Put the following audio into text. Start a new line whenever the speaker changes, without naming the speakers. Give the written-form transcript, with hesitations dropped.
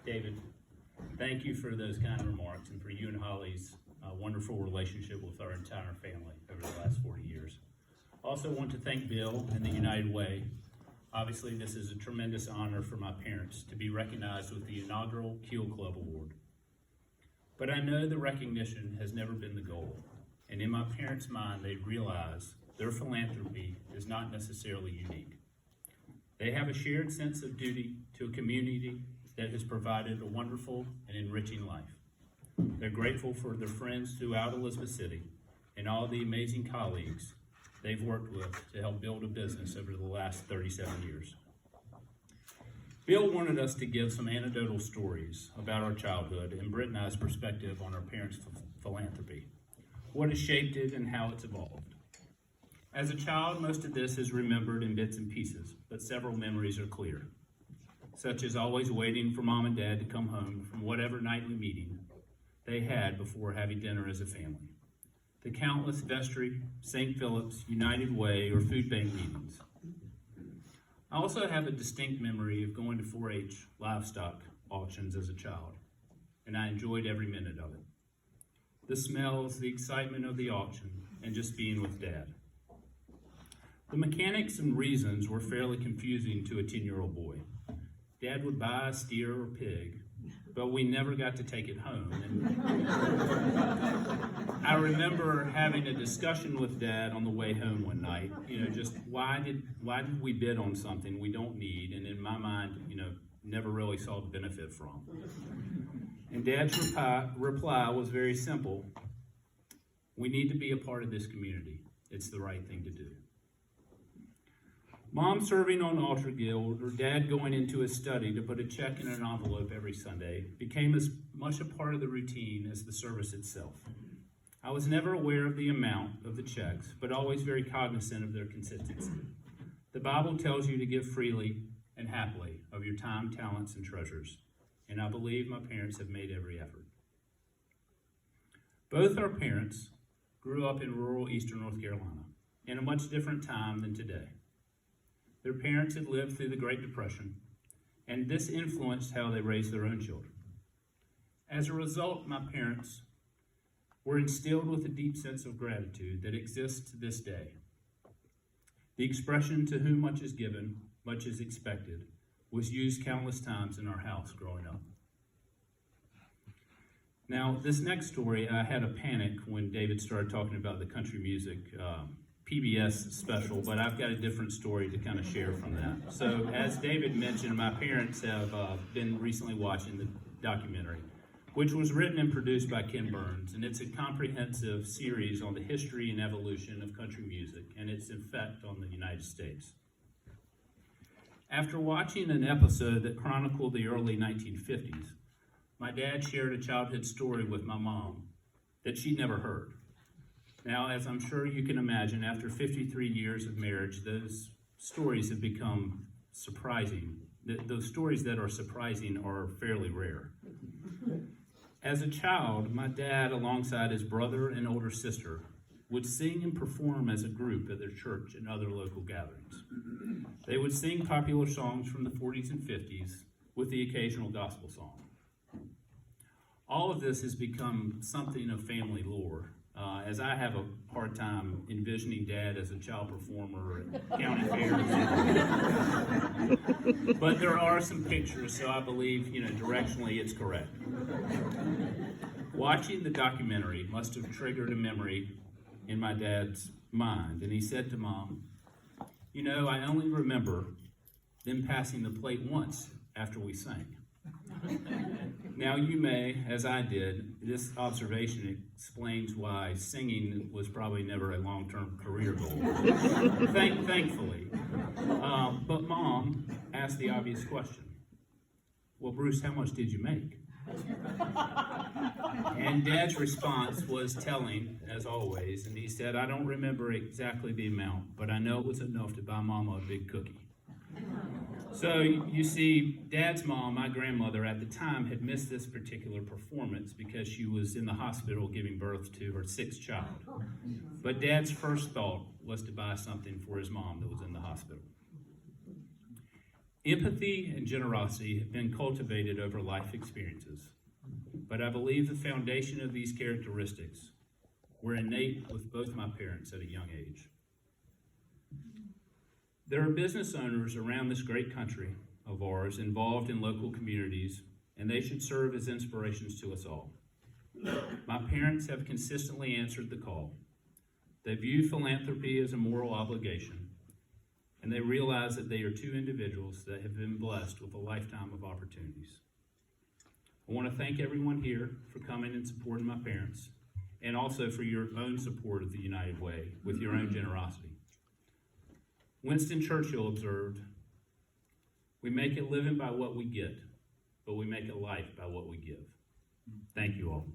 David, thank you for those kind remarks and for you and Holly's wonderful relationship with our entire family over the last 40 years. Also want to thank Bill and the United Way. Obviously, this is a tremendous honor for my parents to be recognized with the inaugural Keel Club Award. But I know the recognition has never been the goal, and in my parents' mind, they realize their philanthropy is not necessarily unique. They have a shared sense of duty to a community that has provided a wonderful and enriching life. They're grateful for their friends throughout Elizabeth City and all the amazing colleagues they've worked with to help build a business over the last 37 years. Bill wanted us to give some anecdotal stories about our childhood and Britt and I's perspective on our parents' philanthropy, what has shaped it and how it's evolved. As a child, most of this is remembered in bits and pieces, but several memories are clear, such as always waiting for Mom and Dad to come home from whatever nightly meeting they had before having dinner as a family. The countless vestry, St. Philip's, United Way, or food bank meetings. I also have a distinct memory of going to 4-H livestock auctions as a child, and I enjoyed every minute of it. The smells, the excitement of the auction, and just being with Dad. The mechanics and reasons were fairly confusing to a 10-year-old boy. Dad would buy a steer or pig, but we never got to take it home. And I remember having a discussion with Dad on the way home one night, just why did we bid on something we don't need, and in my mind, never really saw the benefit from. And Dad's reply was very simple. We need to be a part of this community. It's the right thing to do. Mom serving on Altar Guild or Dad going into his study to put a check in an envelope every Sunday became as much a part of the routine as the service itself. I was never aware of the amount of the checks, but always very cognizant of their consistency. The Bible tells you to give freely and happily of your time, talents, and treasures, and I believe my parents have made every effort. Both our parents grew up in rural eastern North Carolina in a much different time than today. Their parents had lived through the Great Depression, and this influenced how they raised their own children. As a result, my parents were instilled with a deep sense of gratitude that exists to this day. The expression, "to whom much is given, much is expected," was used countless times in our house growing up. Now, this next story, I had a panic when David started talking about the country music PBS special, but I've got a different story to kind of share from that. So, as David mentioned, my parents have been recently watching the documentary, which was written and produced by Ken Burns, and it's a comprehensive series on the history and evolution of country music and its effect on the United States. After watching an episode that chronicled the early 1950s, my dad shared a childhood story with my mom that she'd never heard. Now, as I'm sure you can imagine, after 53 years of marriage, those stories have become surprising. Those stories that are surprising are fairly rare. As a child, my dad, alongside his brother and older sister, would sing and perform as a group at their church and other local gatherings. They would sing popular songs from the 40s and 50s with the occasional gospel song. All of this has become something of family lore, as I have a hard time envisioning Dad as a child performer at county fairs. But there are some pictures, so I believe, directionally it's correct. Watching the documentary must have triggered a memory in my dad's mind, and he said to Mom, I only remember them passing the plate once after we sang. Now you may, as I did, this observation explains why singing was probably never a long-term career goal. Thankfully. But Mom asked the obvious question. Well, Bruce, how much did you make? And Dad's response was telling, as always, and he said, I don't remember exactly the amount, but I know it was enough to buy Mama a big cookie. So you see, Dad's mom, my grandmother at the time, had missed this particular performance because she was in the hospital giving birth to her 6th child. But Dad's first thought was to buy something for his mom that was in the hospital. Empathy and generosity have been cultivated over life experiences, but I believe the foundation of these characteristics were innate with both my parents at a young age. There are business owners around this great country of ours involved in local communities, and they should serve as inspirations to us all. My parents have consistently answered the call. They view philanthropy as a moral obligation, and they realize that they are two individuals that have been blessed with a lifetime of opportunities. I want to thank everyone here for coming and supporting my parents, and also for your own support of the United Way with your own generosity. Winston Churchill observed, "We make a living by what we get, but we make a life by what we give." Thank you all.